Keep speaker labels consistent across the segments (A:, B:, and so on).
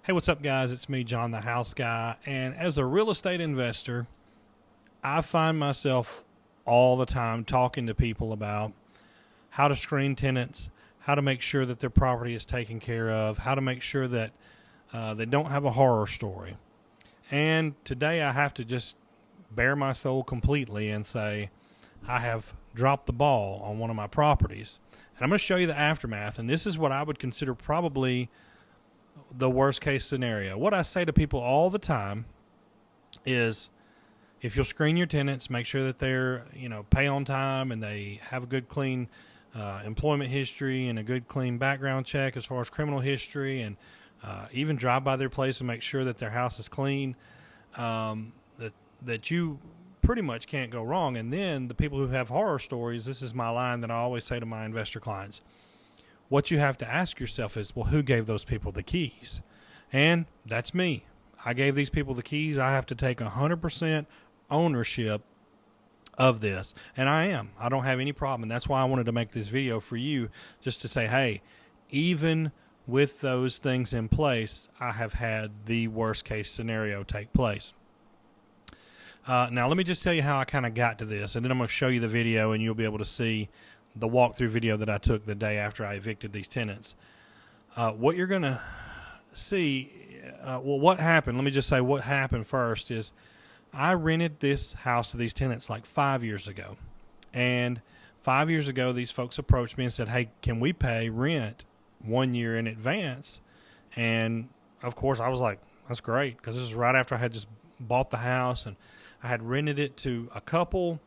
A: Hey, what's up, guys? It's me, John the House Guy. And as a real estate investor, I find myself all the time talking to people about how to screen tenants, how to make sure that their property is taken care of, how to make sure that they don't have a horror story. And today I have to just bare my soul completely and say I have dropped the ball on one of my properties. And I'm going to show you the aftermath. And this is what I would consider probably the worst case scenario. What I say to people all the time is, if you'll screen your tenants, make sure that they're, pay on time and they have a good, clean employment history and a good, clean background check as far as criminal history, and even drive by their place and make sure that their house is clean, that you pretty much can't go wrong. And then the people who have horror stories, this is my line that I always say to my investor clients. What you have to ask yourself is, well, who gave those people the keys? And that's me. I gave these people the keys. I have to take 100% ownership of this. And I am. I don't have any problem. And that's why I wanted to make this video for you, just to say, hey, even with those things in place, I have had the worst case scenario take place. Now, let me just tell you how I kind of got to this, and then I'm going to show you the video, and you'll be able to see the walkthrough video that I took the day after I evicted these tenants. What you're going to see, what happened, let me just say what happened first is I rented this house to these tenants like 5 years ago. And 5 years ago, these folks approached me and said, hey, can we pay rent 1 year in advance? And of course, I was like, that's great, because this is right after I had just bought the house, and I had rented it to a couple,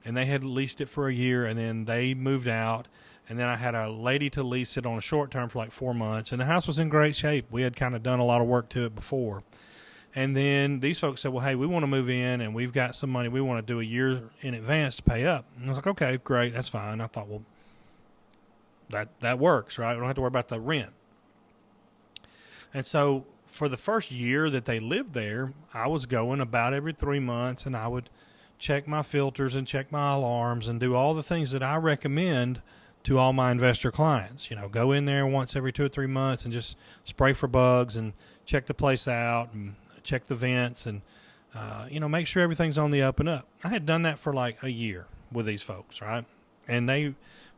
A: and they had leased it for a year, and then they moved out, and then I had a lady to lease it on a short term for like 4 months, and the house was in great shape. We had kind of done a lot of work to it before. And then these folks said, well, hey, we want to move in, and we've got some money. We want to do a year in advance to pay up. And I was like, okay, great, that's fine. I thought, well, that works, right? We don't have to worry about the rent. And so for the first year that they lived there, I was going about every 3 months, and I would check my filters and check my alarms and do all the things that I recommend to all my investor clients. Go in there once every 2 or 3 months and just spray for bugs and check the place out and check the vents and, make sure everything's on the up and up. I had done that for like a year with these folks, right? And they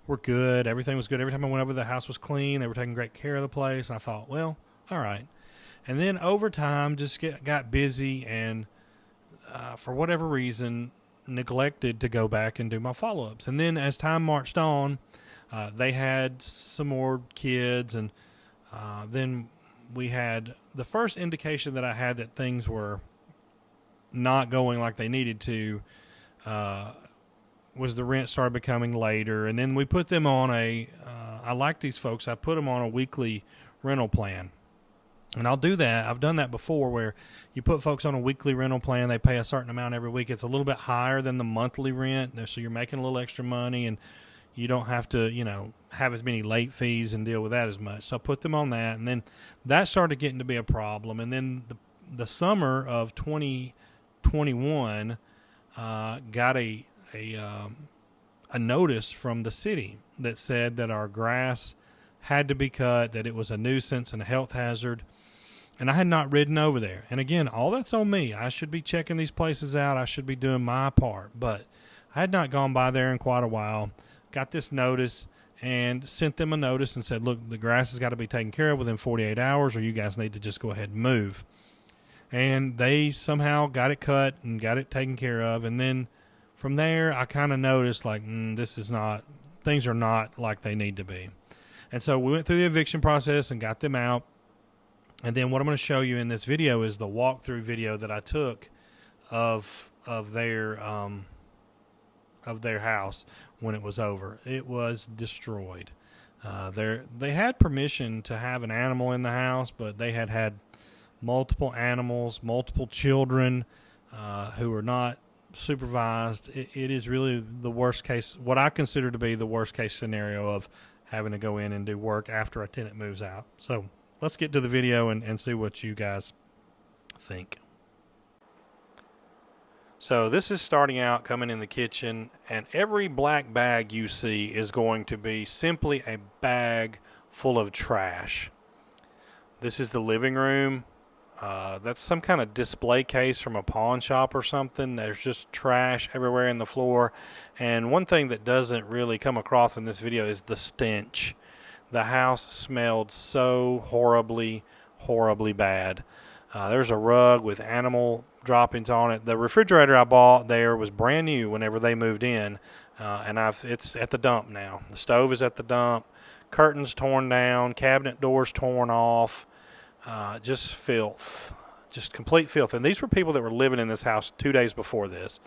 A: were good. Everything was good. Every time I went over, the house was clean. They were taking great care of the place. And I thought, well, all right. And then over time, just got busy and for whatever reason, neglected to go back and do my follow-ups. And then as time marched on, they had some more kids, and then we had the first indication that I had that things were not going like they needed to was the rent started becoming later. And then we put them on I like these folks, I put them on a weekly rental plan. And I'll do that. I've done that before, where you put folks on a weekly rental plan. They pay a certain amount every week. It's a little bit higher than the monthly rent, so you're making a little extra money, and you don't have to, have as many late fees and deal with that as much. So I put them on that, and then that started getting to be a problem. And then the summer of 2021 got a notice from the city that said that our grass had to be cut, that it was a nuisance and a health hazard. And I had not ridden over there. And again, all that's on me. I should be checking these places out. I should be doing my part. But I had not gone by there in quite a while. Got this notice and sent them a notice and said, look, the grass has got to be taken care of within 48 hours, or you guys need to just go ahead and move. And they somehow got it cut and got it taken care of. And then from there, I kind of noticed like, things are not like they need to be. And so we went through the eviction process and got them out. And then what I'm going to show you in this video is the walkthrough video that I took of their house when it was over. It was destroyed. They had permission to have an animal in the house, but they had multiple animals, multiple children who were not supervised. It is really the worst case, what I consider to be the worst case scenario of having to go in and do work after a tenant moves out. So let's get to the video and see what you guys think. So this is starting out, coming in the kitchen, and every black bag you see is going to be simply a bag full of trash. This is the living room. That's some kind of display case from a pawn shop or something. There's just trash everywhere in the floor. And one thing that doesn't really come across in this video is the stench. The house smelled so horribly, horribly bad. There's a rug with animal droppings on it. The refrigerator I bought there was brand new whenever they moved in, and it's at the dump now. The stove is at the dump. Curtains torn down, cabinet doors torn off. Just filth, just complete filth. And these were people that were living in this house 2 days before this.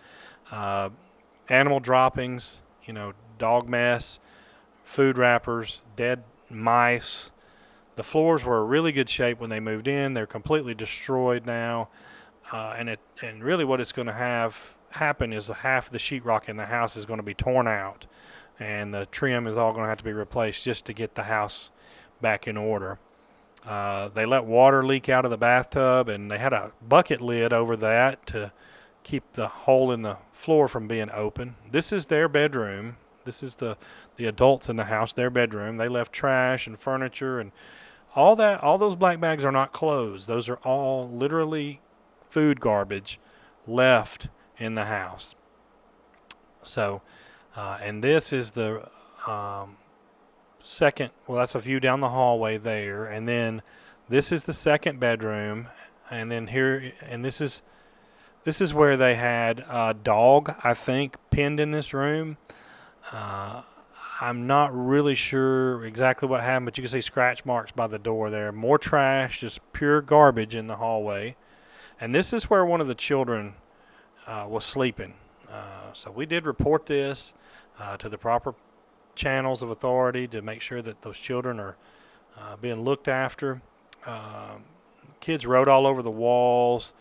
A: Animal droppings, dog mess, food wrappers, dead mice. The floors were in really good shape when they moved in. They're completely destroyed now. And really what it's going to happen is half the sheetrock in the house is going to be torn out. And the trim is all going to have to be replaced just to get the house back in order. They let water leak out of the bathtub, and they had a bucket lid over that to keep the hole in the floor from being open. This is their bedroom. This is the adults in the house, their bedroom. They left trash and furniture and all that. All those black bags are not clothes. Those are all literally food garbage left in the house. So, and this is the second, well, that's a view down the hallway there, and then this is the second bedroom, and then here, and this is where they had a dog, I think, pinned in this room. I'm not really sure exactly what happened, but you can see scratch marks by the door there. More trash, just pure garbage in the hallway. And this is where one of the children was sleeping. So we did report this to the proper channels of authority to make sure that those children are being looked after. Kids wrote all over the walls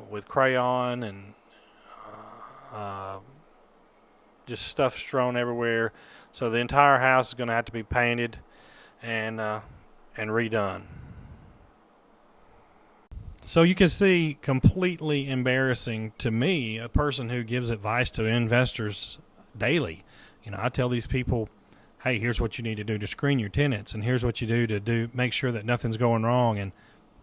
A: with crayon and just stuff strewn everywhere. So the entire house is going to have to be painted and redone. So you can see, completely embarrassing to me, a person who gives advice to investors daily. I tell these people, hey, here's what you need to do to screen your tenants, and here's what you do to make sure that nothing's going wrong. And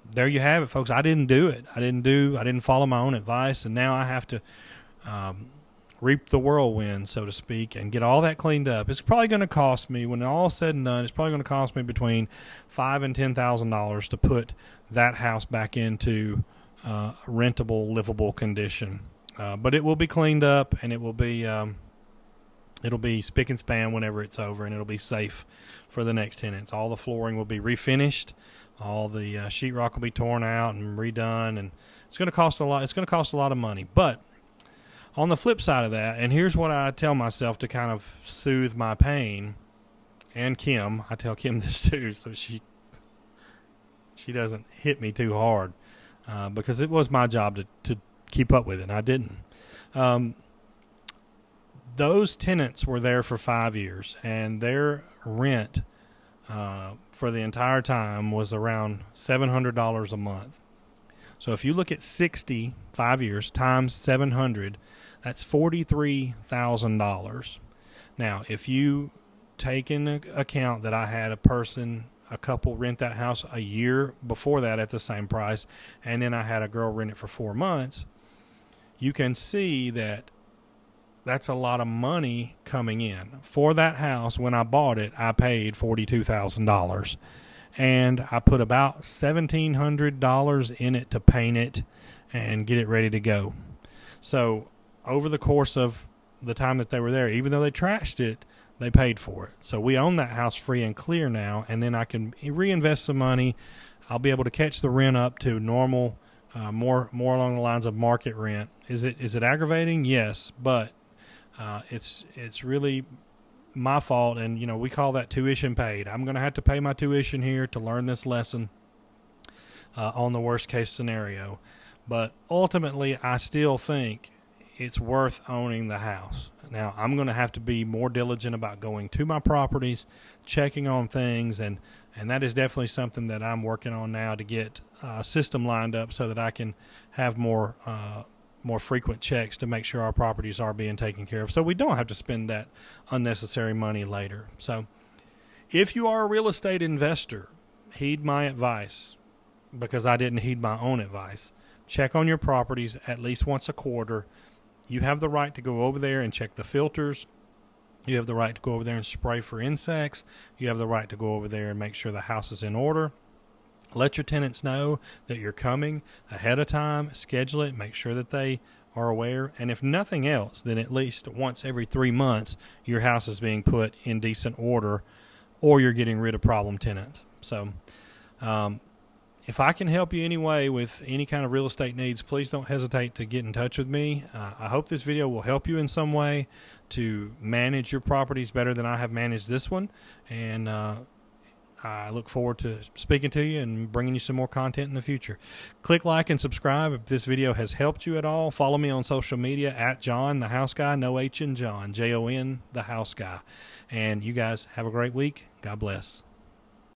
A: there you have it, folks. I didn't do it. I didn't follow my own advice, and now I have to reap the whirlwind, so to speak, and get all that cleaned up. It's probably going to cost me, when all said and done, it's probably going to cost me between $5,000 and $10,000 to put that house back into rentable, livable condition. But it will be cleaned up, and it will be it'll be spick and span whenever it's over, and it'll be safe for the next tenants. All the flooring will be refinished. All the sheetrock will be torn out and redone, and it's going to cost a lot. It's going to cost a lot of money. But on the flip side of that, and here's what I tell myself to kind of soothe my pain, and Kim, I tell Kim this too, so she doesn't hit me too hard, because it was my job to keep up with it, and I didn't. Those tenants were there for 5 years, and their rent for the entire time was around $700 a month. So if you look at 5 years times 700, that's $43,000. Now, if you take into account that I had a couple rent that house a year before that at the same price, and then I had a girl rent it for 4 months, you can see that that's a lot of money coming in. For that house, when I bought it, I paid $42,000. And I put about $1,700 in it to paint it and get it ready to go. So over the course of the time that they were there, even though they trashed it, they paid for it. So we own that house free and clear now, and then I can reinvest some money. I'll be able to catch the rent up to normal, more along the lines of market rent. Is it aggravating? Yes, but it's really my fault, and we call that tuition paid. I'm going to have to pay my tuition here to learn this lesson on the worst case scenario. But ultimately, I still think it's worth owning the house. Now, I'm going to have to be more diligent about going to my properties, checking on things, and that is definitely something that I'm working on now to get a system lined up so that I can have more frequent checks to make sure our properties are being taken care of, so we don't have to spend that unnecessary money later. So if you are a real estate investor, heed my advice, because I didn't heed my own advice. Check on your properties at least once a quarter. You have the right to go over there and check the filters. You have the right to go over there and spray for insects. You have the right to go over there and make sure the house is in order. Let your tenants know that you're coming ahead of time. Schedule it. Make sure that they are aware. And if nothing else, then at least once every 3 months, your house is being put in decent order, or you're getting rid of problem tenants. So, if I can help you anyway with any kind of real estate needs, please don't hesitate to get in touch with me. I hope this video will help you in some way to manage your properties better than I have managed this one. And I look forward to speaking to you and bringing you some more content in the future. Click like and subscribe if this video has helped you at all. Follow me on social media at John the House Guy, no H in John, Jon the House Guy. And you guys have a great week. God bless.